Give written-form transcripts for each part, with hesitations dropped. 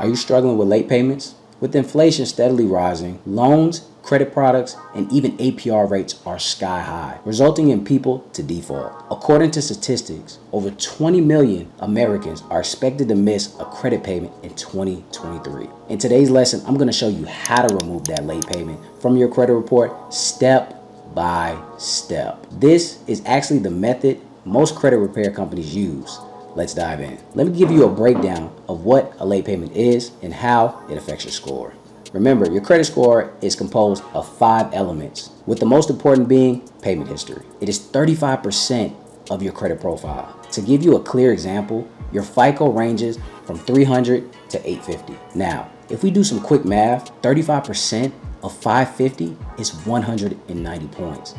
Are you struggling with late payments? With inflation steadily rising, loans, credit products, and even APR rates are sky high, resulting in people to default. According to statistics, over 20 million Americans are expected to miss a credit payment in 2023. In today's lesson, I'm going to show you how to remove that late payment from your credit report step by step. This is actually the method most credit repair companies use. Let's dive in. Let me give you a breakdown of what a late payment is and how it affects your score. Remember, your credit score is composed of 5 elements, with the most important being payment history. It is 35% of your credit profile. To give you a clear example, your FICO ranges from 300 to 850. Now, if we do some quick math, 35% of 550 is 190 points.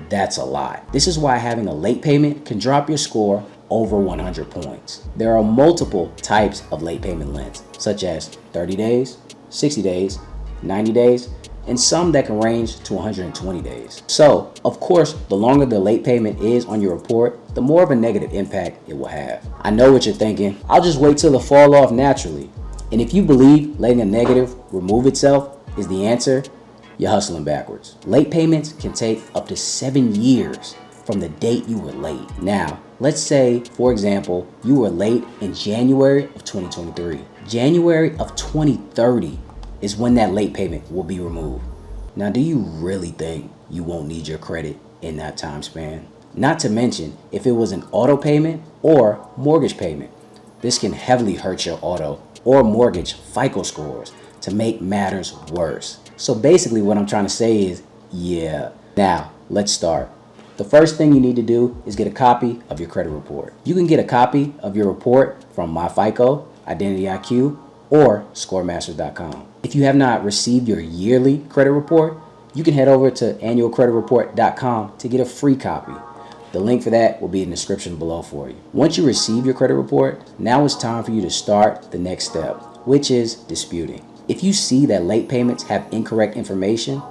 That's a lot. This is why having a late payment can drop your score over 100 points. There are multiple types of late payment lengths, such as 30 days, 60 days, 90 days, and some that can range to 120 days. So, of course, the longer the late payment is on your report, the more of a negative impact it will have. I know what you're thinking. I'll just wait till it fall off naturally. And if you believe letting a negative remove itself is the answer, you're hustling backwards. Late payments can take up to 7 years from the date you were late. Now, let's say, for example, you were late in January of 2023. January of 2030 is when that late payment will be removed. Now, do you really think you won't need your credit in that time span? Not to mention, if it was an auto payment or mortgage payment, this can heavily hurt your auto or mortgage FICO scores to make matters worse. So basically what I'm trying to say is, yeah. Now, let's start. The first thing you need to do is get a copy of your credit report. You can get a copy of your report from MyFICO, Identity IQ, or scoremasters.com. If you have not received your yearly credit report, you can head over to annualcreditreport.com to get a free copy. The link for that will be in the description below for you. Once you receive your credit report, now it's time for you to start the next step, which is disputing. If you see that late payments have incorrect information,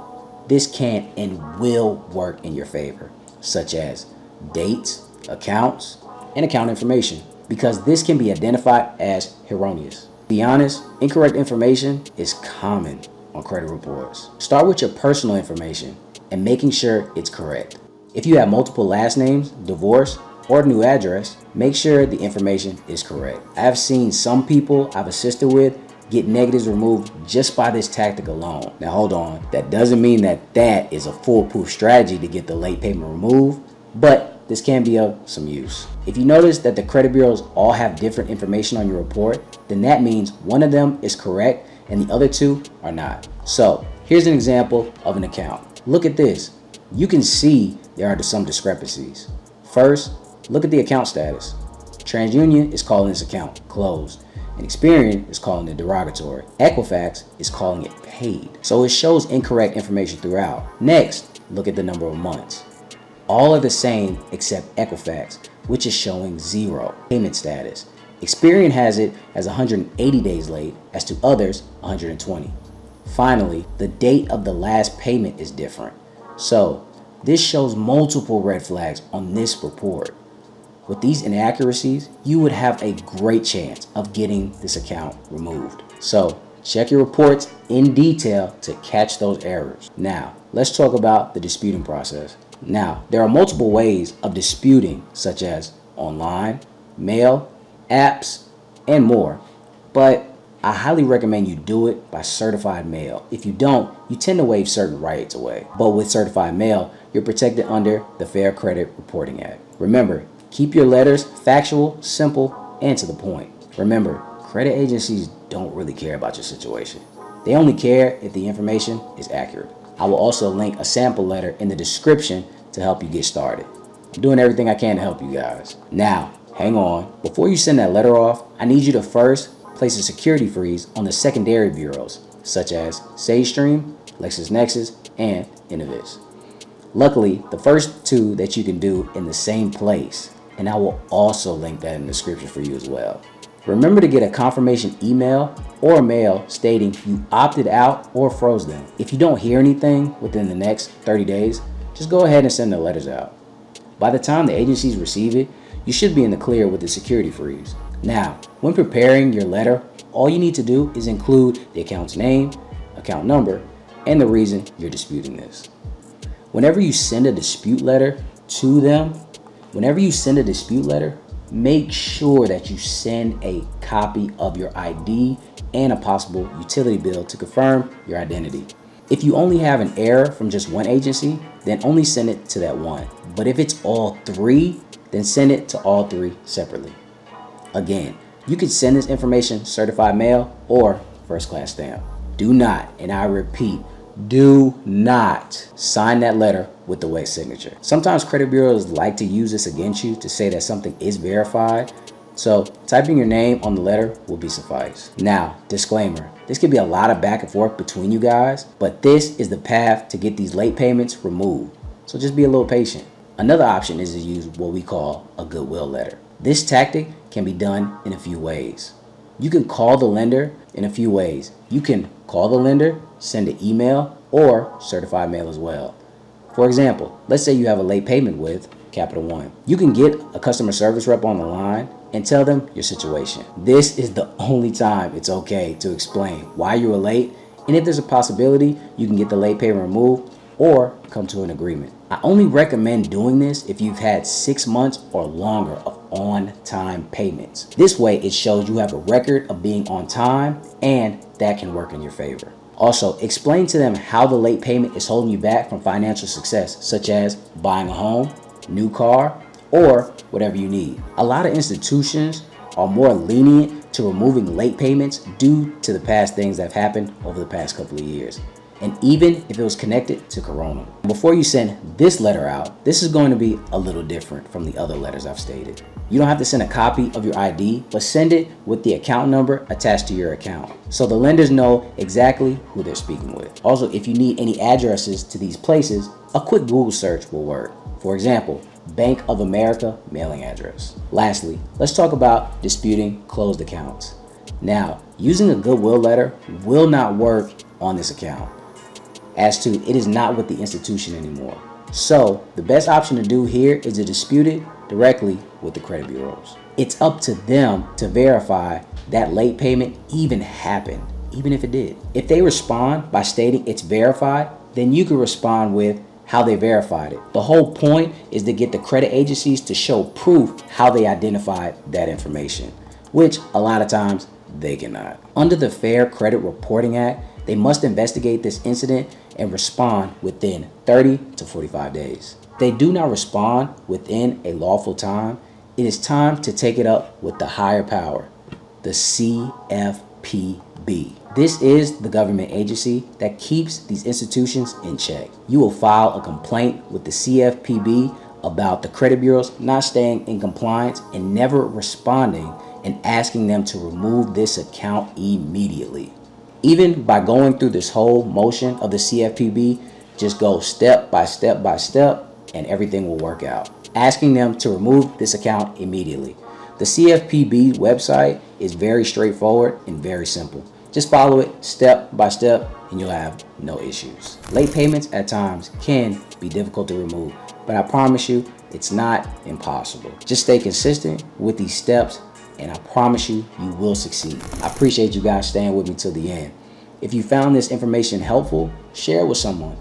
this can and will work in your favor, such as dates, accounts, and account information, because this can be identified as erroneous. To be honest, incorrect information is common on credit reports. Start with your personal information and making sure it's correct. If you have multiple last names, divorce, or new address, make sure the information is correct. I have seen some people I've assisted with get negatives removed just by this tactic alone. Now hold on, that doesn't mean that is a foolproof strategy to get the late payment removed, but this can be of some use. If you notice that the credit bureaus all have different information on your report, then that means one of them is correct and the other 2 are not. So here's an example of an account. Look at this. You can see there are some discrepancies. First, look at the account status. TransUnion is calling this account closed, and Experian is calling it derogatory. Equifax is calling it paid. So it shows incorrect information throughout. Next, look at the number of months. All are the same except Equifax, which is showing 0 payment status. Experian has it as 180 days late, as to others 120. Finally, the date of the last payment is different. So this shows multiple red flags on this report. With these inaccuracies, you would have a great chance of getting this account removed. So check your reports in detail to catch those errors. Now, let's talk about the disputing process. Now, there are multiple ways of disputing, such as online, mail, apps, and more. But I highly recommend you do it by certified mail. If you don't, you tend to waive certain rights away. But with certified mail, you're protected under the Fair Credit Reporting Act. Remember, keep your letters factual, simple, and to the point. Remember, credit agencies don't really care about your situation. They only care if the information is accurate. I will also link a sample letter in the description to help you get started. I'm doing everything I can to help you guys. Now, hang on. Before you send that letter off, I need you to first place a security freeze on the secondary bureaus, such as SageStream, LexisNexis, and Innovis. Luckily, the first 2 that you can do in the same place, and I will also link that in the description for you as well. Remember to get a confirmation email or mail stating you opted out or froze them. If you don't hear anything within the next 30 days, just go ahead and send the letters out. By the time the agencies receive it, you should be in the clear with the security freeze. Now, when preparing your letter, all you need to do is include the account's name, account number, and the reason you're disputing this. Whenever you send a dispute letter to them, make sure that you send a copy of your ID and a possible utility bill to confirm your identity. If you only have an error from just one agency, then only send it to that one. But if it's all three, then send it to all three separately. Again, you can send this information certified mail or first class stamp. Do not, and I repeat, do not sign that letter with the wet signature. Sometimes credit bureaus like to use this against you to say that something is verified. So typing your name on the letter will be suffice. Now, disclaimer, this could be a lot of back and forth between you guys, but this is the path to get these late payments removed. So just be a little patient. Another option is to use what we call a goodwill letter. This tactic can be done in a few ways. You can call the lender in a few ways. You can call the lender, send an email, or certified mail as well. For example, let's say you have a late payment with Capital One. You can get a customer service rep on the line and tell them your situation. This is the only time it's okay to explain why you were late, and if there's a possibility you can get the late payment removed or come to an agreement. I only recommend doing this if you've had 6 months or longer of on-time payments. This way it shows you have a record of being on time, and that can work in your favor. Also, explain to them how the late payment is holding you back from financial success, such as buying a home, new car, or whatever you need. A lot of institutions are more lenient to removing late payments due to the past things that have happened over the past couple of years, and even if it was connected to Corona. Before you send this letter out, this is going to be a little different from the other letters I've stated. You don't have to send a copy of your ID, but send it with the account number attached to your account, so the lenders know exactly who they're speaking with. Also, if you need any addresses to these places, a quick Google search will work. For example, Bank of America mailing address. Lastly, let's talk about disputing closed accounts. Now, using a goodwill letter will not work on this account, as to it is not with the institution anymore. So the best option to do here is to dispute it directly with the credit bureaus. It's up to them to verify that late payment even happened, even if it did. If they respond by stating it's verified, then you can respond with how they verified it. The whole point is to get the credit agencies to show proof how they identified that information, which a lot of times they cannot. Under the Fair Credit Reporting Act, they must investigate this incident and respond within 30 to 45 days. If they do not respond within a lawful time, it is time to take it up with the higher power, the CFPB. This is the government agency that keeps these institutions in check. You will file a complaint with the CFPB about the credit bureaus not staying in compliance and never responding, and asking them to remove this account immediately. Even by going through this whole motion of the CFPB, just go step by step by step and everything will work out. Asking them to remove this account immediately. The CFPB website is very straightforward and very simple. Just follow it step by step and you'll have no issues. Late payments at times can be difficult to remove, but I promise you it's not impossible. Just stay consistent with these steps and I promise you, you will succeed. I appreciate you guys staying with me till the end. If you found this information helpful, share it with someone.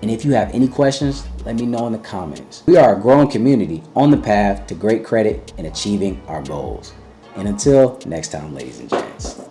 And if you have any questions, let me know in the comments. We are a growing community on the path to great credit and achieving our goals. And until next time, ladies and gents.